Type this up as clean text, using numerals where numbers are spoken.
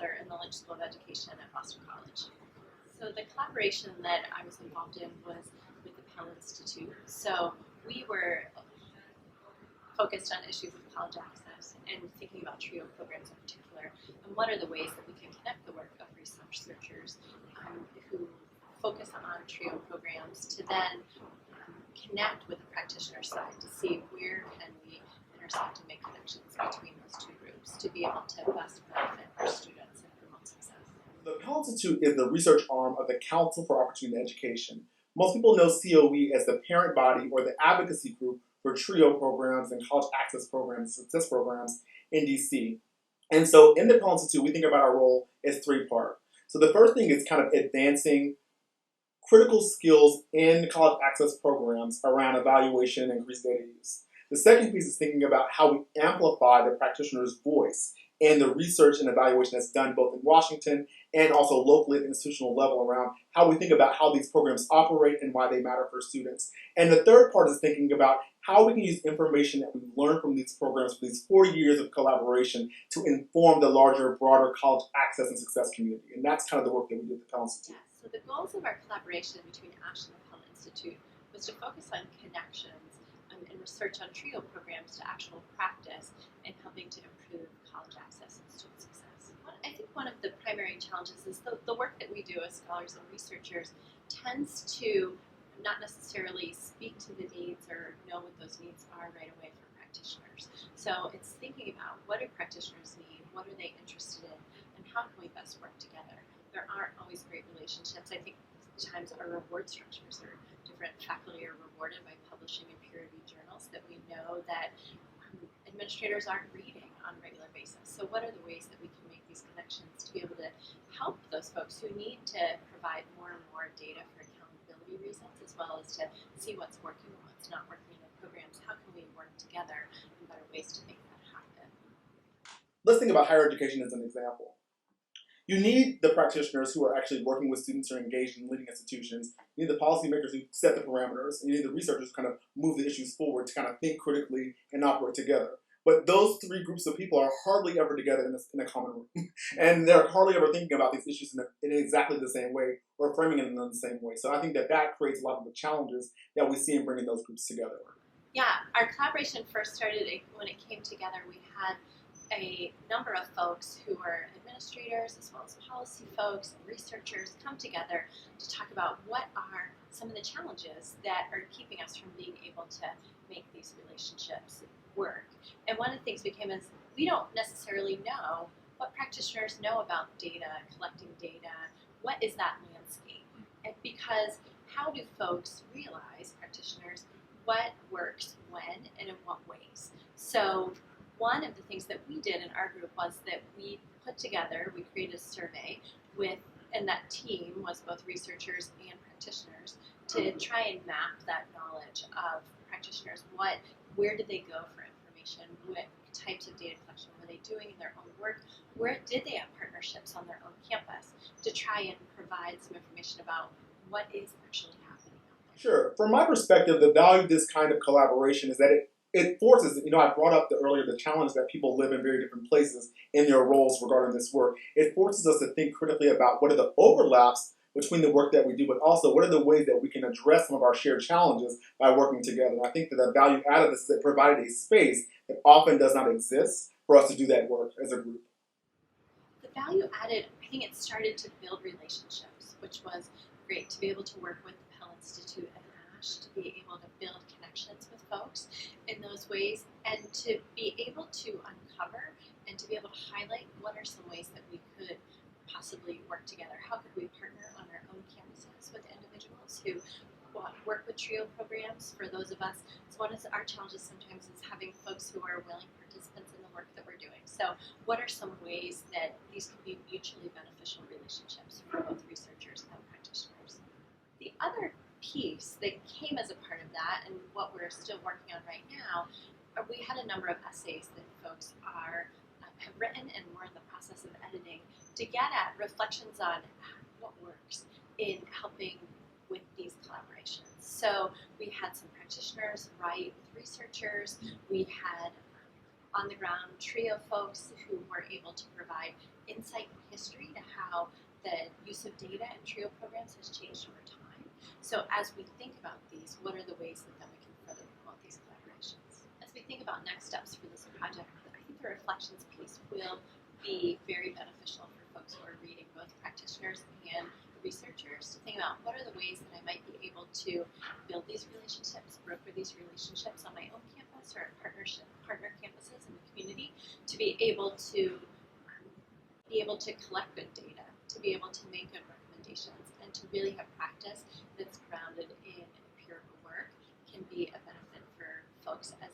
professor in the Lynch School of Education at Boston College. So the collaboration that I was involved in was with the Pell Institute. So we were focused on issues of college access and thinking about TRIO programs in particular, and what are the ways that we can connect the work of researchers who focus on TRIO programs to then connect with the practitioner side to see where can we intersect and make connections between those two groups to be able to best benefit our students and promote success. The Pell Institute is the research arm of the Council for Opportunity Education. Most people know COE as the parent body or the advocacy group for TRIO programs and college access programs, success programs in DC. And so in the Pell Institute, we think about our role as three-part. So the first thing is kind of advancing critical skills in college access programs around evaluation and increased data use. The second piece is thinking about how we amplify the practitioner's voice and the research and evaluation that's done both in Washington and also locally at the institutional level around how we think about how these programs operate and why they matter for students. And the third part is thinking about how we can use information that we've learned from these programs for these 4 years of collaboration to inform the larger, broader college access and success community. And that's kind of the work that we do at the Pell Institute. Yes, so the goals of our collaboration between ASHE and the Pell Institute was to focus on connections and research on TRIO programs to actual practice and helping to improve college access and student success. I think one of the primary challenges is the work that we do as scholars and researchers tends to not necessarily speak to the needs or know what those needs are right away for practitioners. So it's thinking about what do practitioners need, what are they interested in, and how can we best work together. There aren't always great relationships. I think sometimes our reward structures are different. Faculty are rewarded by publishing in peer-reviewed journals that we know that administrators aren't reading on a regular basis. So what are the ways that we can make these connections to be able to help those folks who need to provide more and more data for accountability reasons, as well as to see what's working and what's not working in the programs? How can we work together in better ways to make that happen? Let's think about higher education as an example. You need the practitioners who are actually working with students who are engaged in leading institutions. You need the policymakers who set the parameters. And you need the researchers who kind of move the issues forward to kind of think critically and operate together. But those three groups of people are hardly ever together in a common room. And they're hardly ever thinking about these issues in exactly the same way or framing it in the same way. So I think that creates a lot of the challenges that we see in bringing those groups together. Yeah, our collaboration first started when it came together. We had a number of folks who were administrators as well as policy folks and researchers come together to talk about what are some of the challenges that are keeping us from being able to make these relationships work. And one of the things became is we don't necessarily know what practitioners know about data, collecting data, what is that landscape? And because how do folks realize, practitioners, what works when and in what ways? So one of the things that we did in our group was that we created a survey and that team was both researchers and practitioners to try and map that knowledge of practitioners. Where did they go for information? What types of data collection were they doing in their own work? Where did they have partnerships on their own campus to try and provide some information about what is actually happening out there? Sure. From my perspective, the value of this kind of collaboration is that it forces, I brought up earlier the challenge that people live in very different places in their roles regarding this work. It forces us to think critically about what are the overlaps between the work that we do, but also what are the ways that we can address some of our shared challenges by working together. And I think that the value out of this is it provided a space that often does not exist for us to do that work as a group. The value added, I think it started to build relationships, which was great to be able to work with the Pell Institute and ASHE, to be able to build connections with folks in those ways, and to be able to uncover and to be able to highlight what are some ways that we could possibly work together. How could we partner on our own campuses with individuals who work with TRIO programs? For those of us, so one of our challenges sometimes is having folks who are willing participants in the work that we're doing. So what are some ways that these can be mutually beneficial relationships for both researchers and practitioners? The other piece that came as a part of that, and what we're still working on right now, we had a number of essays that folks have written and we're in the process of editing to get at reflections on what works in helping with these collaborations. So we had some practitioners write with researchers. We had on-the-ground TRIO folks who were able to provide insight and history to how the use of data and TRIO programs has changed over time. So as we think about these, what are the ways that then we can further promote these collaborations? As we think about next steps for this project, I think the reflections piece will be very beneficial for folks who are reading, both practitioners and researchers, to think about what are the ways that I might be able to build these relationships, broker these relationships on my own campus or partner campuses in the community, to be able to collect good data, to be able to make good recommendations, and to really have practice that's grounded in empirical work can be a benefit for folks as